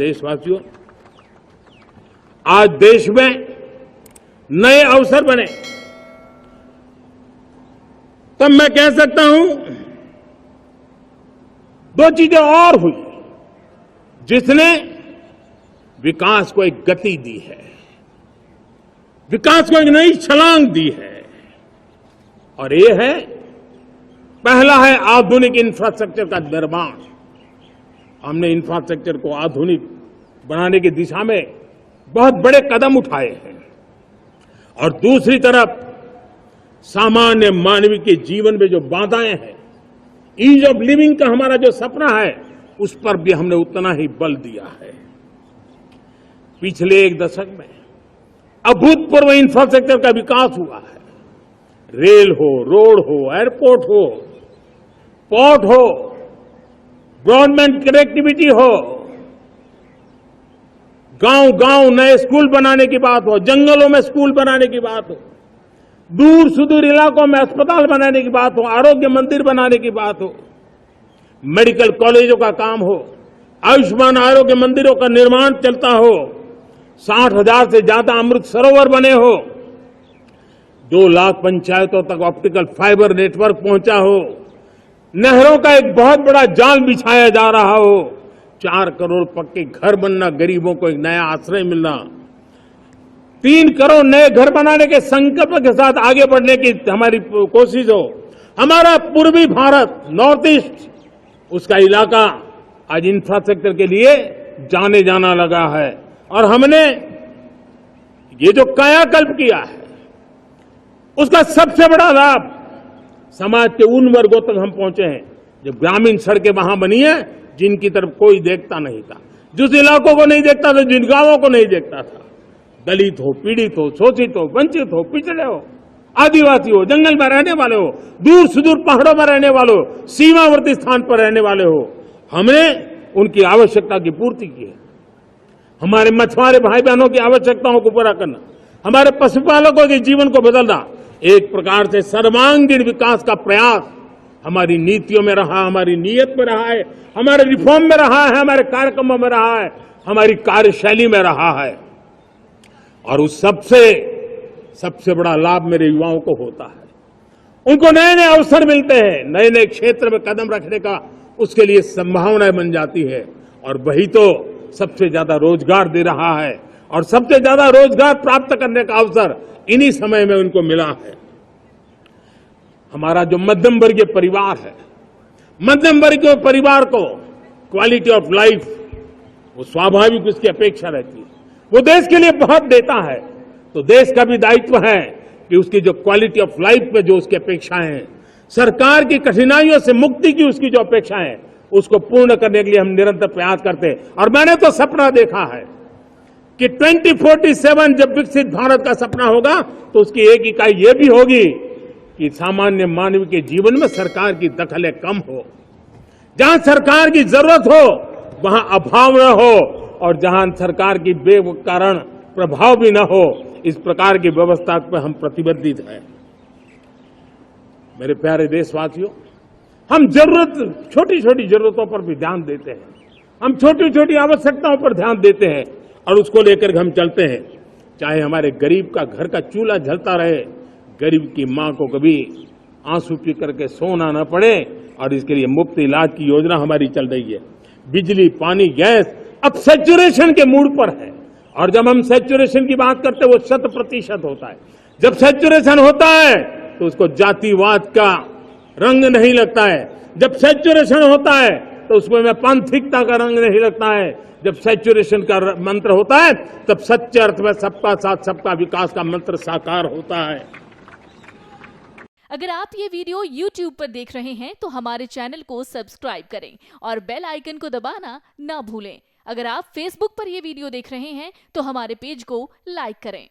देशवासियों, आज देश में नए अवसर बने, तब मैं कह सकता हूं दो चीजें और हुई जिसने विकास को एक गति दी है, विकास को एक नई छलांग दी है। और ये है, पहला है आधुनिक इंफ्रास्ट्रक्चर का निर्माण। हमने इंफ्रास्ट्रक्चर को आधुनिक बनाने की दिशा में बहुत बड़े कदम उठाए हैं। और दूसरी तरफ सामान्य मानवीय के जीवन में जो बाधाएं हैं, ईज ऑफ लिविंग का हमारा जो सपना है, उस पर भी हमने उतना ही बल दिया है। पिछले एक दशक में अभूतपूर्व इंफ्रास्ट्रक्चर का विकास हुआ है। रेल हो, रोड हो, एयरपोर्ट हो, पोर्ट हो, ब्रॉडबैंड कनेक्टिविटी हो, गांव-गांव नए स्कूल बनाने की बात हो, जंगलों में स्कूल बनाने की बात हो, दूर सुदूर इलाकों में अस्पताल बनाने की बात हो, आरोग्य मंदिर बनाने की बात हो, मेडिकल कॉलेजों का काम हो, आयुष्मान आरोग्य मंदिरों का निर्माण चलता हो, 60,000 से ज्यादा अमृत सरोवर बने हो, 2 लाख पंचायतों तक ऑप्टिकल फाइबर नेटवर्क पहुंचा हो, नहरों का एक बहुत बड़ा जाल बिछाया जा रहा हो, 4 करोड़ पक्के घर बनना, गरीबों को एक नया आश्रय मिलना, 3 करोड़ नए घर बनाने के संकल्प के साथ आगे बढ़ने की हमारी कोशिश हो। हमारा पूर्वी भारत, नॉर्थ ईस्ट, उसका इलाका आज इंफ्रास्ट्रक्चर के लिए जाने जाना लगा है। और हमने ये जो कायाकल्प किया है, उसका सबसे बड़ा लाभ समाज के उन वर्गों तक हम पहुंचे हैं जो ग्रामीण सड़कें वहां बनी है जिनकी तरफ कोई देखता नहीं था, जिस इलाकों को नहीं देखता था, जिन गांवों को नहीं देखता था। दलित हो, पीड़ित हो, शोषित हो, वंचित हो, पिछड़े हो, आदिवासी हो, जंगल में रहने वाले हो, दूर सुदूर पहाड़ों में रहने वाले हो, सीमावर्ती स्थान पर रहने वाले हो, हमने उनकी आवश्यकता की पूर्ति की है। हमारे मछुआरे भाई बहनों की आवश्यकताओं को पूरा करना, हमारे पशुपालकों के जीवन को बदलना, एक प्रकार से सर्वांगीण विकास का प्रयास हमारी नीतियों में रहा, हमारी नीयत में रहा है, हमारे रिफॉर्म में रहा है, हमारे कार्यक्रमों में रहा है, हमारी कार्यशैली में रहा है। और उस सबसे बड़ा लाभ मेरे युवाओं को होता है। उनको नए नए अवसर मिलते हैं, नए नए क्षेत्र में कदम रखने का उसके लिए संभावनाएं बन जाती है। और वही तो सबसे ज्यादा रोजगार दे रहा है। और सबसे ज्यादा रोजगार प्राप्त करने का अवसर इन्हीं समय में उनको मिला है। हमारा जो मध्यम वर्गीय परिवार है, मध्यम वर्गीय परिवार को क्वालिटी ऑफ लाइफ, वो स्वाभाविक उसकी अपेक्षा रहती है। वो देश के लिए बहुत देता है, तो देश का भी दायित्व है कि उसकी जो क्वालिटी ऑफ लाइफ पे जो उसकी अपेक्षाएं हैं, सरकार की कठिनाइयों से मुक्ति की उसकी जो अपेक्षाएं हैं, उसको पूर्ण करने के लिए हम निरंतर प्रयास करते हैं। और मैंने तो सपना देखा है कि 2047 जब विकसित भारत का सपना होगा, तो उसकी एक इकाई ये भी होगी कि सामान्य मानव के जीवन में सरकार की दखलें कम हो, जहां सरकार की जरूरत हो वहां अभाव न हो, और जहां सरकार की बेकारण प्रभाव भी न हो, इस प्रकार की व्यवस्था पर हम प्रतिबद्ध हैं। मेरे प्यारे देशवासियों, हम छोटी छोटी जरूरतों पर भी ध्यान देते हैं, हम छोटी छोटी आवश्यकताओं पर ध्यान देते हैं और उसको लेकर हम चलते हैं। चाहे हमारे गरीब का घर का चूल्हा जलता रहे, गरीब की मां को कभी आंसू पी करके सोना न पड़े, और इसके लिए मुफ्त इलाज की योजना हमारी चल रही है। बिजली, पानी, गैस अब सैचुरेशन के मूड पर है। और जब हम सैचुरेशन की बात करते हैं, वो 100% होता है। जब सैचुरेशन होता है तो उसको जातिवाद का रंग नहीं लगता है। जब सैचुरेशन होता है तो उसमें पांथिकता का रंग नहीं लगता है। जब सैचुरेशन का मंत्र होता है, तब सच्चे अर्थ में सबका साथ सबका विकास का मंत्र साकार होता है। अगर आप ये वीडियो YouTube पर देख रहे हैं तो हमारे चैनल को सब्सक्राइब करें और बेल आइकन को दबाना ना भूलें। अगर आप Facebook पर ये वीडियो देख रहे हैं तो हमारे पेज को लाइक करें।